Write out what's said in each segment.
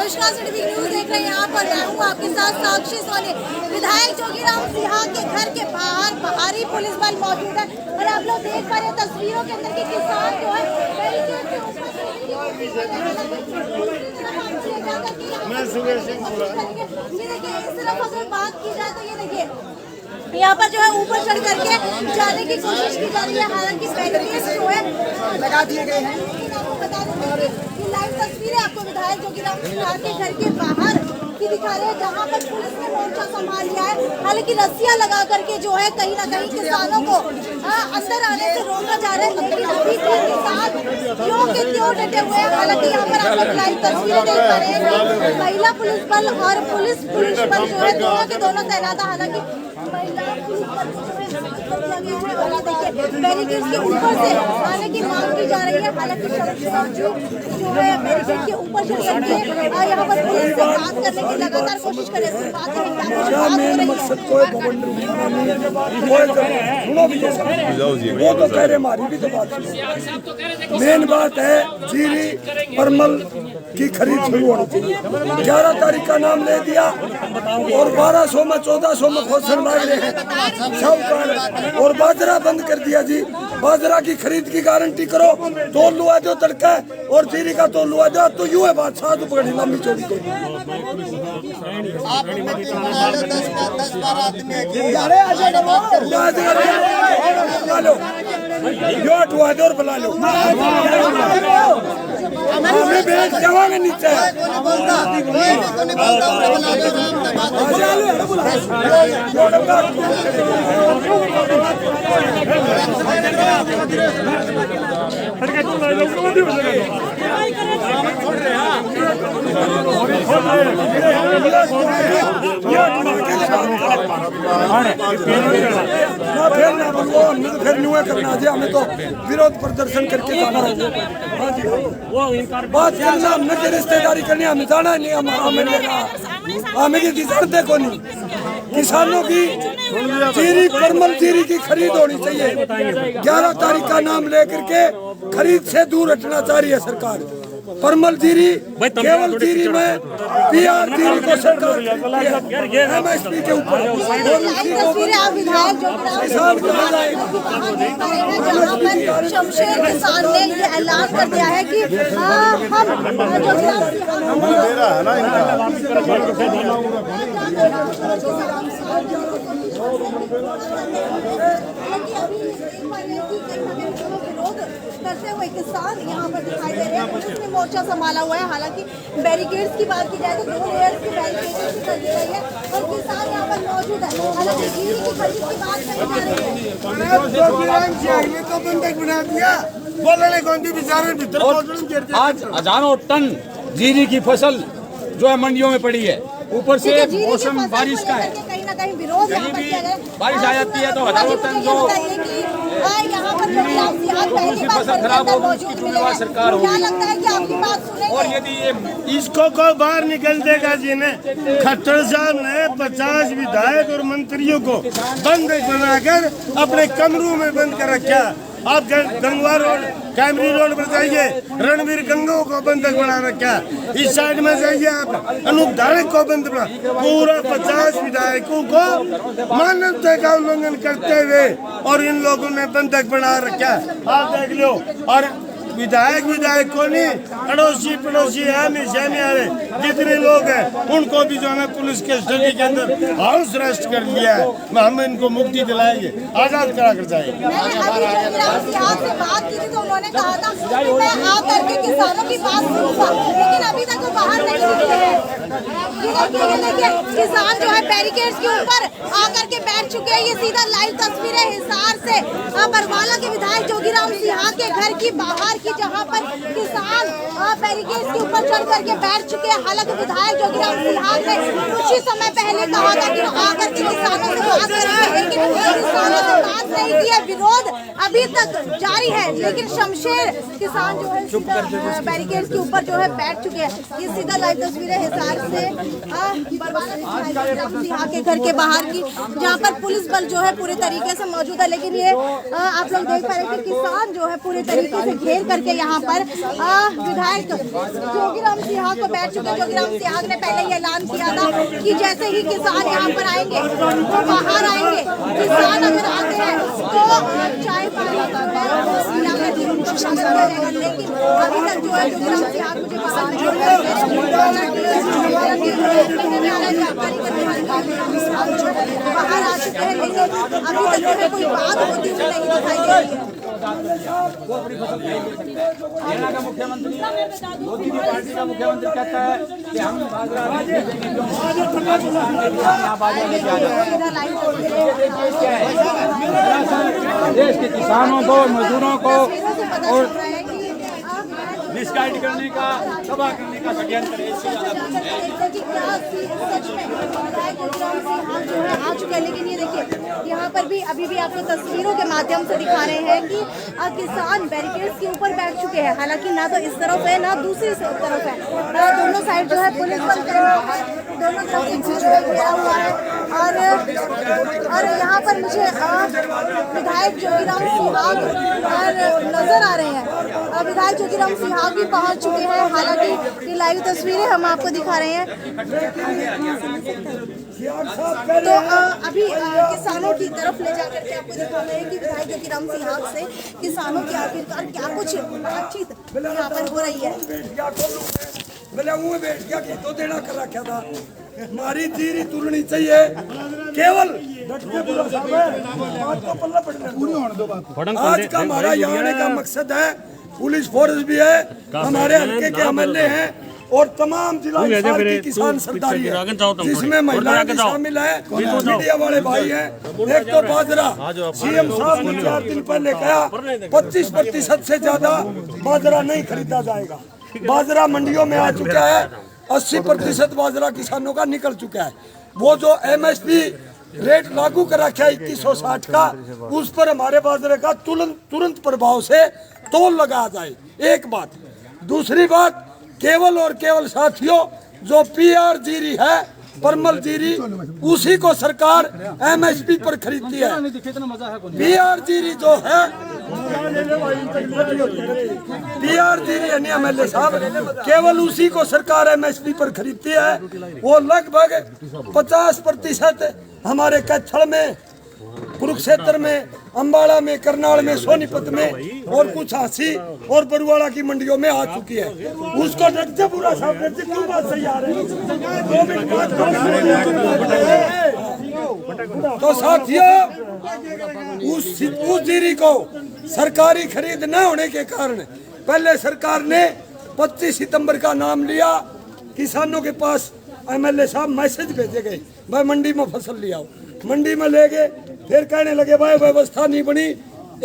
नमस्कार, city news देख रहे हैं। यहाँ पर मैं हूँ आपके साथ साक्षी सोनी। विधायक जोगीराम सिंह के घर के बाहर भारी पुलिस बल मौजूद है और आप लोग देख पा रहे हैं तस्वीरों के अंदर कि किसान जो है देखिए, इस तरफ अगर बात की जाए तो ये देखिए यहाँ पर जो है ऊपर चढ़ करके जाने की कोशिश की जा रही है। हालांकि बैरिकेड्स जो है लगा दिए गए हैं। बता दें कि लाइव तस्वीरें आपको विधायक जोगीराम सिंह के घर के बाहर की दिखा रहे हैं, जहाँ पर पुलिस ने मोर्चा संभाल लिया है। हालांकि रस्सियां लगा करके जो है कहीं ना कहीं किसानों को अंदर आने से रोका जा रहा है, लेकिन अभी किसान क्यों के क्यों डटे हुए हैं। हालांकि यहाँ पर आप लोग लाइव तस्वीरें देख पा रहे हैं, महिला पुलिस बल और पुलिस बल जो है दोनों के दोनों तैनात। हालांकि महिला पुलिस बल जो है कर दिया गया है और देखिए बैरिकेड्स के ऊपर से आने की मांग की जा रही है। हालांकि जो है बैरिकेड के ऊपर चढ़ करके यहाँ पर पुलिस से बात करने की लगातार कोशिश कर रहे हैं। वो तो कह रहे हमारी भी तो बात मेन बात है जीरी परमल की खरीद शुरू होनी चाहिए। 11 तारीख का नाम ले दिया और 1200 में 1400 में घोषण मांग रहे हैं सब। और बाजरा बंद कर दिया जी। बाजरा की खरीद की गारंटी करो, तोल लुआ दो तड़का और जीरी का तोल लुआ दो। तो यूं है बात, 7 पकड़ी लंबी चौड़ी को यो हटवा दो और बुला लो। हमें बेच जावांगे नीचे। फिर न्यू करना है, हमें तो विरोध प्रदर्शन करके जाना है। बात करना हमने की रिश्तेदारी करनी, हमें जाना नहीं। हमें लेना हमें की जानते को नहीं। किसानों की जीरी परमल जीरी की खरीद होनी चाहिए। 11 तारीख का नाम लेकर के खरीद से दूर हटना चाह रही है सरकार। परमल जीरी केवल जीरी में PR जीरी को सरकार MSP के ऊपर शमशेर किसान ने ये ऐलान कर दिया है कि करते हुए किसान यहाँ पर दिखाई दे रहे हैं। पुलिस ने मोर्चा संभाला हुआ है। हालांकि बैरिकेड्स की बात की जाए तो 2 लेयर्स की बैरिकेड्स कर दी गई है और किसान यहाँ पर मौजूद है। हालांकि जीरी की खरीद की बात करी जा रही है। आज हजारों टन जीरी की फसल जो है मंडियों में पड़ी है। ऊपर से मौसम बारिश का है, कहीं ना कहीं विरोध कहीं भी बारिश आ जाती है तो हजारों टन जो दूसरी फसल खराब होगी उसकी जिम्मेवार सरकार होगी। और यदि ये इसको को बाहर निकल देगा जी ने खट्टर साहब ने 50 विधायक और मंत्रियों को बंद बनाकर अपने कमरों में बंद कर रखा। आप गंगवा रोड कैमरी रोड पर जाइए, रणवीर गंगो को बंधक बना रखा। इस साइड में जाइए आप अनूप धारक को बंद बना। पूरा 50 विधायकों को मानवता का उल्लंघन करते हुए और इन लोगों ने बंधक बना रखा। आप देख लो। और विधायक को नहीं, अड़ोसी पड़ोसी है जितने लोग हैं उनको भी जो है पुलिस के स्टडी के अंदर हाउस अरेस्ट कर लिया है। हम इनको मुक्ति दिलाएंगे, आजाद करा कर जाएंगे। तो उन्होंने कहा था कि मैं आकर के किसानों की बात सुनूंगा, लेकिन अभी तक वो बाहर नहीं निकले हैं। देखिए किसान जो है बैरिकेड्स के ऊपर आकर के बैठ चुके हैं। ये सीधा लाइव तस्वीरें हिसार से बरवाला के विधायक जोगीराम सिंह के घर की बाहर की, जहां पर किसान बैरिकेड्स के ऊपर चढ़ करके बैठ चुके हैं। हालांकि विधायक जोगीराम सिंह ने कुछ ही समय पहले कहा था कि आकर के किसानों से बात करेंगे, लेकिन किसानों से बात नहीं की है। विरोध अभी तक जारी है, लेकिन शमशेर किसान जो है बैरिकेड्स के ऊपर जो है बैठ चुके हैं। ये सीधा लाइव तस्वीरें हिसार से यहाँ के घर के बाहर की, जहाँ पर पुलिस बल जो है पूरे तरीके से मौजूद है। लेकिन ये आप लोग देख पा रहे हैं कि किसान जो है पूरे तरीके से घेर करके यहाँ पर विधायक जोगीराम सिंह को बैठ चुके। जोगीराम सिंह ने पहले ही ऐलान किया था कि जैसे ही किसान यहाँ पर आएंगे वो बाहर आएंगे। किसान अगर आते हैं तो चाय पानी लेकिन अभी तक जो है जोगीराम सिंह मुझे बाहर बाहर आ चुके हैं, लेकिन अभी तक जो है कोई बात होती हुई नहीं दिखाई दे रही है। हरियाणा का मुख्यमंत्री मोदी की पार्टी का मुख्यमंत्री कहता है कि हम देश के किसानों को, मजदूरों को और मिसगाइड करने का, तबाह करने का षड्यंत्र है। आ चुका है, लेकिन ये देखिए यहाँ पर भी अभी भी आपको तस्वीरों के माध्यम से दिखा रहे हैं कि किसान बैरिकेड्स के ऊपर बैठ चुके हैं। हालांकि ना तो इस तरफ है ना दूसरी तरफ है, दोनों साइड जो है पुलिस बल दोनों तरफ जो है घेरा हुआ है। और यहाँ पर मुझे विधायक जोगीराम सिंह नजर आ रहे हैं। विधायक जोगीराम सिंह भी पहुंच चुके हैं। हालांकि ये लाइव तस्वीरें हम आपको दिखा रहे हैं। तो अभी किसानों की तरफ ले जाकर के आपको दिखा रहे हैं कि विधायक जोगीराम सिंह से किसानों की आखिरकार क्या कुछ बातचीत यहाँ पर हो रही है। बैठ गया कि तो देना कर रखा था, हमारी जीरी तुलनी चाहिए केवल आज का हमारा यहाँ आने का मकसद है। पुलिस फोर्स भी है, हमारे हल्के के एमएलए हैं और तमाम जिला की किसान सरदारी है, जिसमें महिलाएं भी शामिल है, मीडिया वाले भाई हैं। एक तो बाजरा सीएम साहब ने 4 दिन पहले कहा 25% से ज्यादा बाजरा नहीं खरीदा जाएगा। बाजरा मंडियों में आ चुका है, 80% बाजरा किसानों का निकल चुका है। वो जो एमएसपी रेट लागू कर रखा है 2160 का, उस पर हमारे बाजरे का तुरंत प्रभाव से तोल लगा जाए। एक बात। दूसरी बात, केवल और केवल साथियों जो पीआर जीरी है, परमल जीरी, उसी को सरकार एमएसपी पर खरीदती है। पीआर जीरी जो है, पीआर जीरी यानी एमएलए साहब, केवल उसी को सरकार एमएसपी पर खरीदती है। वो लगभग 50% हमारे कैथल में, कुरुक्षेत्र में, अम्बाड़ा में, करनाल में, सोनीपत में और कुछ हांसी और बरुआड़ा की मंडियों में आ चुकी है। उसको डट से पूरा साहब डट से क्यों बात सही आ रही है। तो साथियों, उस जीरी को सरकारी खरीद न होने के कारण पहले सरकार ने 25 सितंबर का नाम लिया। किसानों के पास एमएलए साहब मैसेज भेजे गए, भाई मंडी में फसल ले आओ। मंडी में ले गए, फिर कहने लगे भाई व्यवस्था नहीं बनी,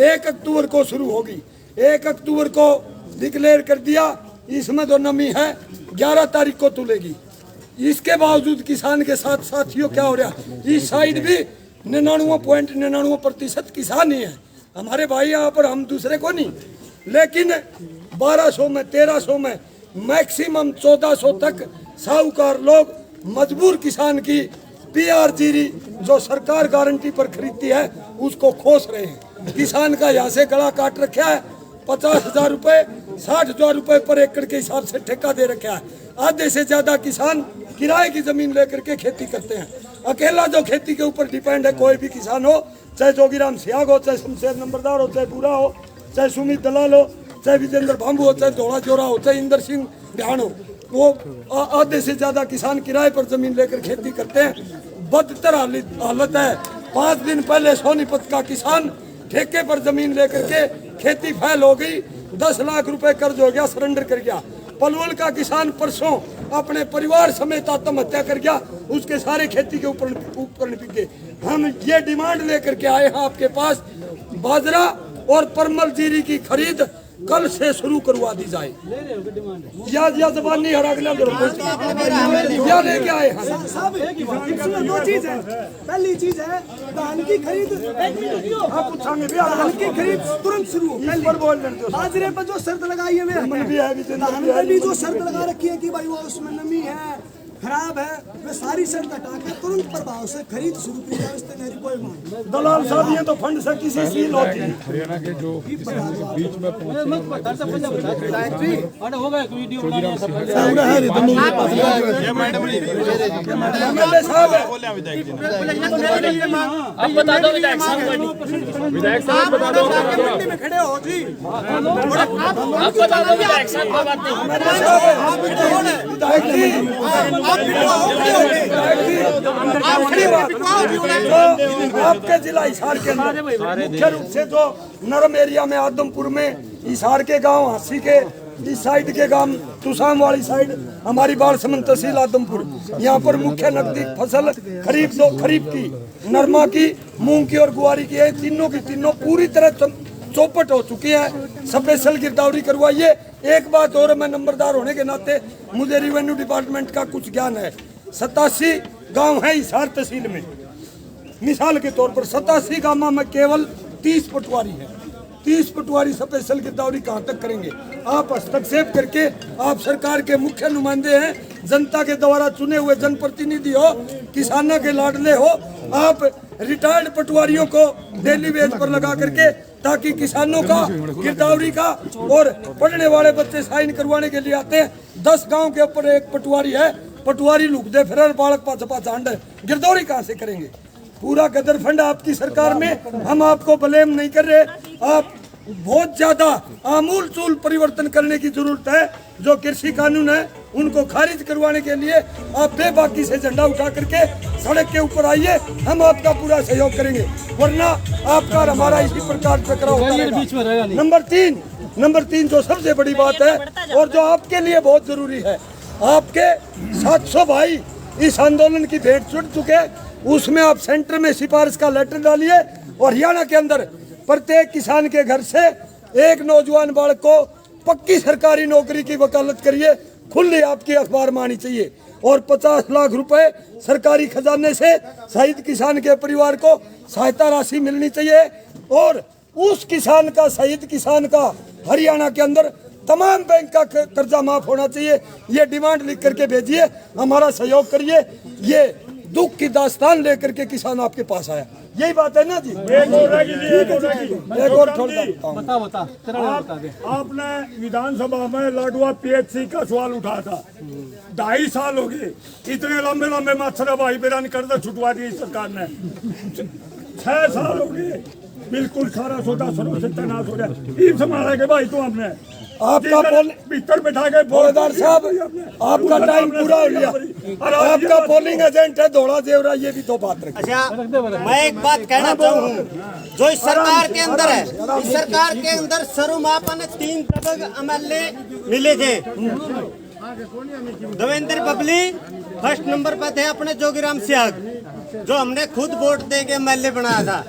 1 अक्टूबर को शुरू होगी। 1 अक्टूबर को डिक्लेयर कर दिया, इसमें तो नमी है, 11 तारीख को तुलेगी। इसके बावजूद किसान के साथ साथियों क्या हो रहा, इस साइड भी 99.99% किसान ही है हमारे भाई यहाँ पर, हम दूसरे को नहीं। लेकिन 1200 में, 1300 में, मैक्सिमम 1400 तक साहूकार लोग मजबूर किसान की पीआर जीरी जो सरकार गारंटी पर खरीदती है उसको खोस रहे हैं। किसान का यहाँ से गला काट रखा है, 50,000 रुपए, 60,000 रुपए पर एकड़ के हिसाब से ठेका दे रखा है। आधे से ज्यादा किसान किराए की जमीन लेकर के खेती करते हैं। अकेला जो खेती के ऊपर डिपेंड है, कोई भी किसान हो, चाहे जोगीराम सियाग हो, चाहे शमशेर नंबरदार हो, चाहे बुरा हो, चाहे सुमित दलाल हो, चाहे विजेंद्र भांबू हो, चाहे धोड़ा जोरा हो, चाहे इंदर सिंह ध्यान हो, वो आधे से ज्यादा किसान किराए पर जमीन लेकर खेती करते हैं। बदतर हालत है। 5 दिन पहले सोनीपत का किसान ठेके पर जमीन लेकर के खेती फैल हो गई, 10 लाख रुपए कर्ज हो गया, सरेंडर कर गया। पलवल का किसान परसों अपने परिवार समेत आत्महत्या कर गया, उसके सारे खेती के ऊपर बिक गए। हम ये डिमांड लेकर के आए हैं आपके पास, बाजरा और परमल जीरी की खरीद कल से शुरू करवा दी जाए। या जबानी हरा गया या लेके आए हैं। दो चीज है, पहली चीज है धान की खरीद, धान की खरीद तुरंत शुरू हो। बाजरे पर जो शर्त लगाई है, धान पर भी जो शर्त लगा रखी है कि भाई वो उसमें नमी है, खराब है वे सारी शर्त हटा के तुरंत प्रभाव से खरीद शुरू की जाए, इससे मेरी कोई मांग नहीं। दलाल साहब ये तो फंड से किसी सील होती है। हरियाणा के जो बीच में एमएलए साहब है। अब बता दो विधायक साहब बता दो में खड़े हो जी, अब बता दो विधायक साहब कोई बात नहीं। विधायक जी, आपके जिला हिसार के अंदर मुख्य रूप से जो नरम एरिया में आदमपुर में हिसार के गांव हांसी के इस साइड के गांव तुसाम वाली साइड हमारी बालसमंद तहसील आदमपुर, यहाँ पर मुख्य नकदी फसल खरीफ की, नरमा की, मूंग की और गुआरी की है। तीनों की तीनों पूरी तरह चौपट हो चुकी है। स्पेशल गिरदावरी करवाइए। एक बात और, मैं नंबरदार होने के नाते मुझे रेवेन्यू डिपार्टमेंट का कुछ ज्ञान है। 87 गांव है हिसार तहसील में। मिसाल के तौर पर 87 गांव में केवल 30 पटवारी है। 30 पटवारी स्पेशल गिरदावरी कहाँ तक करेंगे? आप हस्तक्षेप करके, आप सरकार के मुख्य नुमाइंदे हैं, जनता के द्वारा चुने हुए जनप्रतिनिधि हो, किसानों के लाडले हो, आप रिटायर्ड पटवारियों को डेली वेज पर लगा करके, ताकि किसानों का गिरदावरी का और पढ़ने वाले बच्चे साइन करवाने के लिए आते हैं। 10 गांव के ऊपर एक पटवारी है, पटवारी लुक दे फिर बालक पाचपा चांड, गिरदावरी कहाँ से करेंगे? पूरा गदर फंड आपकी सरकार में। हम आपको ब्लेम नहीं कर रहे, आप बहुत ज्यादा आमूल चूल परिवर्तन करने की जरूरत है। जो कृषि कानून है उनको खारिज करवाने के लिए आप बेबाकी से झंडा उठा करके सड़क के ऊपर आइए, हम आपका पूरा सहयोग करेंगे, वरना आपका और हमारा इसी प्रकार टकराव होता रहेगा। नंबर तीन जो सबसे बड़ी बात है और जो आपके लिए बहुत जरूरी है, आपके 700 भाई इस आंदोलन की भेंट चढ़ चुके, उसमें आप सेंटर में सिफारिश का लेटर डालिए और हरियाणा के अंदर प्रत्येक किसान के घर से एक नौजवान बालक को पक्की सरकारी नौकरी की वकालत करिए। खुली आपकी अखबार में आनी चाहिए और 50 लाख रुपए सरकारी खजाने से शहीद किसान के परिवार को सहायता राशि मिलनी चाहिए और उस किसान का, शहीद किसान का हरियाणा के अंदर तमाम बैंक का कर्जा माफ होना चाहिए। ये डिमांड लिख करके भेजिए, हमारा सहयोग करिए। ये दुख की दास्तान लेकर के किसान आपके पास आया, यही बात है ना जी? एक और बता आपने विधानसभा में लाडवा पीएचसी का सवाल उठाया था। 2.5 साल हो गए, इतने लंबे लंबे मच्छर भाई बेरान कर्ज छुटवा दिए सरकार ने। 6 साल हो गए, बिल्कुल सारा सौदा सरों से तैनात हो गया। ईद संभाला के भाई तो हमने आपका भीतर बैठा के बोलदार साहब, आपका टाइम पूरा हो गया। आपका पोलिंग एजेंट है धोला जेवरा, ये भी तो बात रखिए। अच्छा, मैं एक बात कहना चाहूँ, जो इस सरकार के अंदर है, इस सरकार के अंदर सरुमापा ने 3 दबंग एमएलए मिले थे। देवेंद्र बबली फर्स्ट नंबर पे थे, अपने जोगीराम सियाग, जो हमने खुद वोट देके एमएलए बनाया था।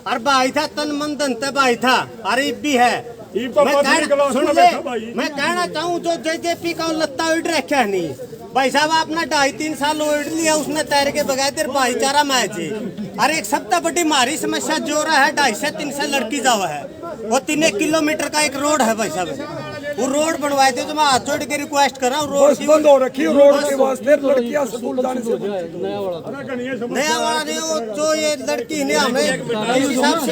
और भाई था तन मन धन भाई था, अरे भी है। मैं कहना चाहूँ, जो जेजेपी का लत्ता उड़ रखा है नहीं भाई साहब, आपने 2.5-3 साल उड़ लिया, उसने तैर के बगैर भाईचारा मैच है। अरे एक सबसे बड़ी मारी समस्या जो रहा है, 2.5 से 3 से लड़की जावा है, वो 3 किलोमीटर का एक रोड है भाई साहब। वो रोड बनवाए थे, तो मैं हाथ जोड़ के रिक्वेस्ट कर रहा हूँ, रोड बंद हो रखी, रोड के वास्ते लड़कियां स्कूल जाने से नया वाला नहीं, वो जो ये लड़की ने हमें इस हिसाब से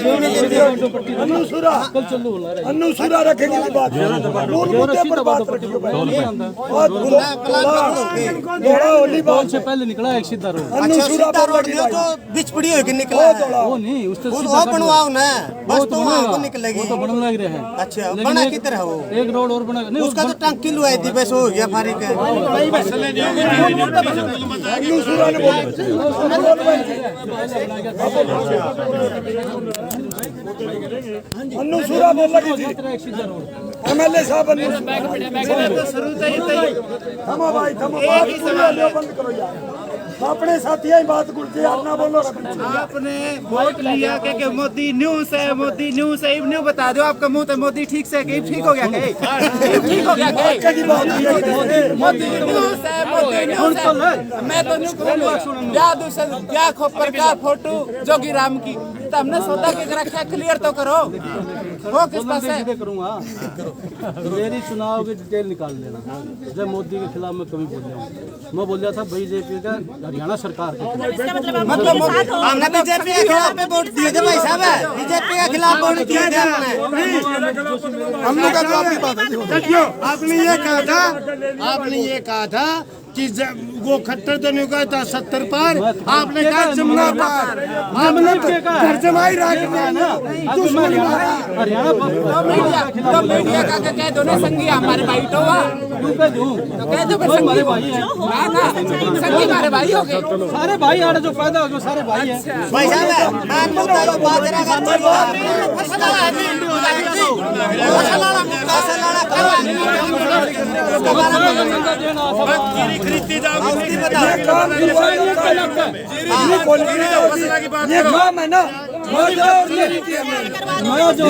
अनुसूरा रखेंगे बात, मूल मुद्दे पर बात रखिए भाई। से पहले निकला एक सीधा रोड, अनुसूरा जो बिचपड़ी होकर निकला वो नहीं, उससे वो बनवाओ ना, बस तो वहाँ को निकलेगी। वो तो बनने लग रहा है। अच्छा, बना किधर है वो? एक रोड और बना नहीं, उसका तो टंकी लुआई थी, बस हो गया फारिग है। अनुसूरा ने बोला अनुसूरा बोला कि एमएलए साहब थमा भाई थमा, बंद करो यार, अपने साथी बात गुलते यार ना बोलो। आपने वोट लिया कि मोदी न्यूज़ है, मोदी न्यूज़ है, न्यू बता दो आपका मुंह तो मोदी ठीक से कहीं ठीक हो गया, कहीं ठीक हो गया, मोदी न्यूज़ है, मोदी न्यूज़ है। मैं तो न्यू क्या खोपर का फोटो जोगीराम की तो हमने सौदा के रखा है, क्लियर तो करो। वो किस पास है? करूँगा, मेरी चुनाव की डिटेल निकाल लेना। जब मोदी के खिलाफ मैं कभी बोल रहा हूँ, मैं बोल रहा था बीजेपी का हरियाणा सरकार के मतलब हमने बीजेपी के खिलाफ वोट दिए थे भाई साहब, बीजेपी के खिलाफ वोट दिए थे हमने कहा तो आपकी बात है। देखियो, आपने ये कहा था कि वो खट्टर तो नहीं कहा था 70 पार, आपने कहा जमुना पार। आपने घर जमाई रहा हरियाणा तो मीडिया का कह दो ना, संगी हमारे भाई तो हुआ, तो कह दो हमारे भाई है, संगी हमारे भाई हो गए, सारे भाई आड़े जो पैदा हो गए सारे भाई हैं। भाई साहब मैं बताऊं बात खरीदती जाओ, ये काम है ना,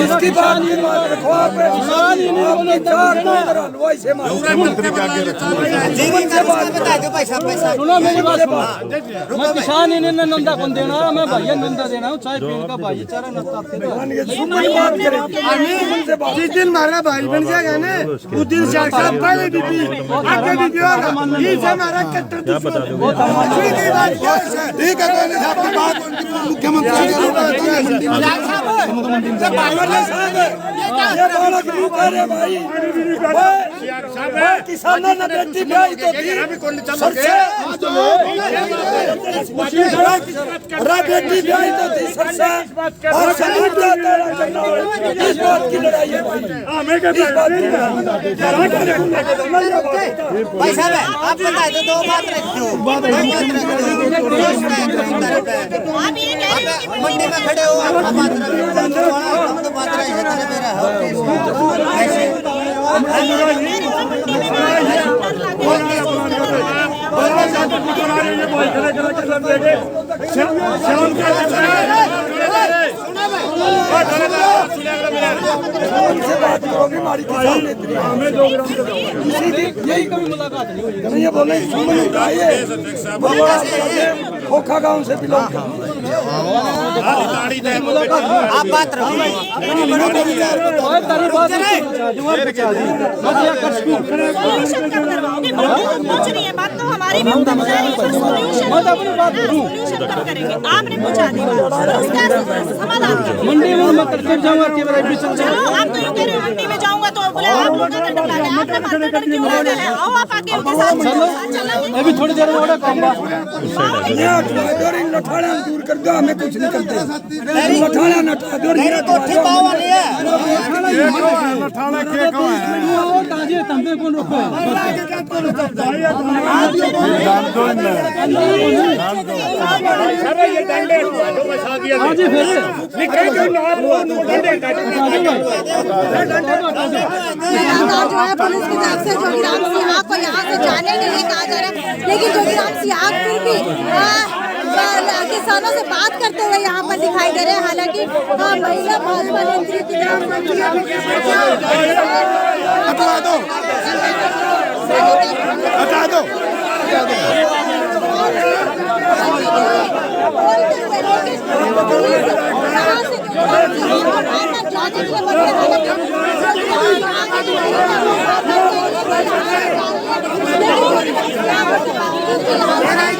इसकी बात रखो आप। सुनो मेरी बात, मैं किसान ही नहीं नंदा कौन देना, मैं भैया नंदा देना हूँ, चाय पीने का भाईचारा नंदा। जिस दिन हमारा भाई बन जाएगा ना, उस दिन साहब पहले दीदी आगे दीदी हमारा कट्टर दुश्मन। ठीक है, मुख्यमंत्री किसानों ने बेटी ब्याही तो दी, बेटी ब्याही तो दी सरसे, और इस बात की लड़ाई है भाई साहब आप बताए तो दो बात रखते हो, मंडी में खड़े हो आप बात रख तो बात रहे यही कभी मुलाकात नहीं हुई। ये बोले खोखा गांव से बिलोंग आप बात रखो। बात तो हमारी भी आपने पूछा समाधान मंडी में मैं करके जाऊंगा कि मेरा बीच चलो, आप तो यूं कह रहे हो मंडी में जाऊंगा तो बोले आप लोग का डंडा है, आपने माथा पर क्यों लगा है? आओ आप आके उनके साथ चलेंगे। अभी थोड़ी देर में ऑर्डर करूंगा। नठाड़ा दूर कर दो, हमें कुछ नहीं करते। नठाड़ा कोठी पावा नहीं है, ताजे तंबे कौन रोको है? जी फिर जो है पुलिस की तरफ से जोगीराम सिंह को यहाँ से जाने के लिए कहा जा रहा है, लेकिन जोगीराम सिंह फिर भी किसानों से बात करते हुए यहाँ पर दिखाई दे रहे हैं। हालांकि महिला भाजपा नेत्री की तरफ हटा दो, हटा दो। जाने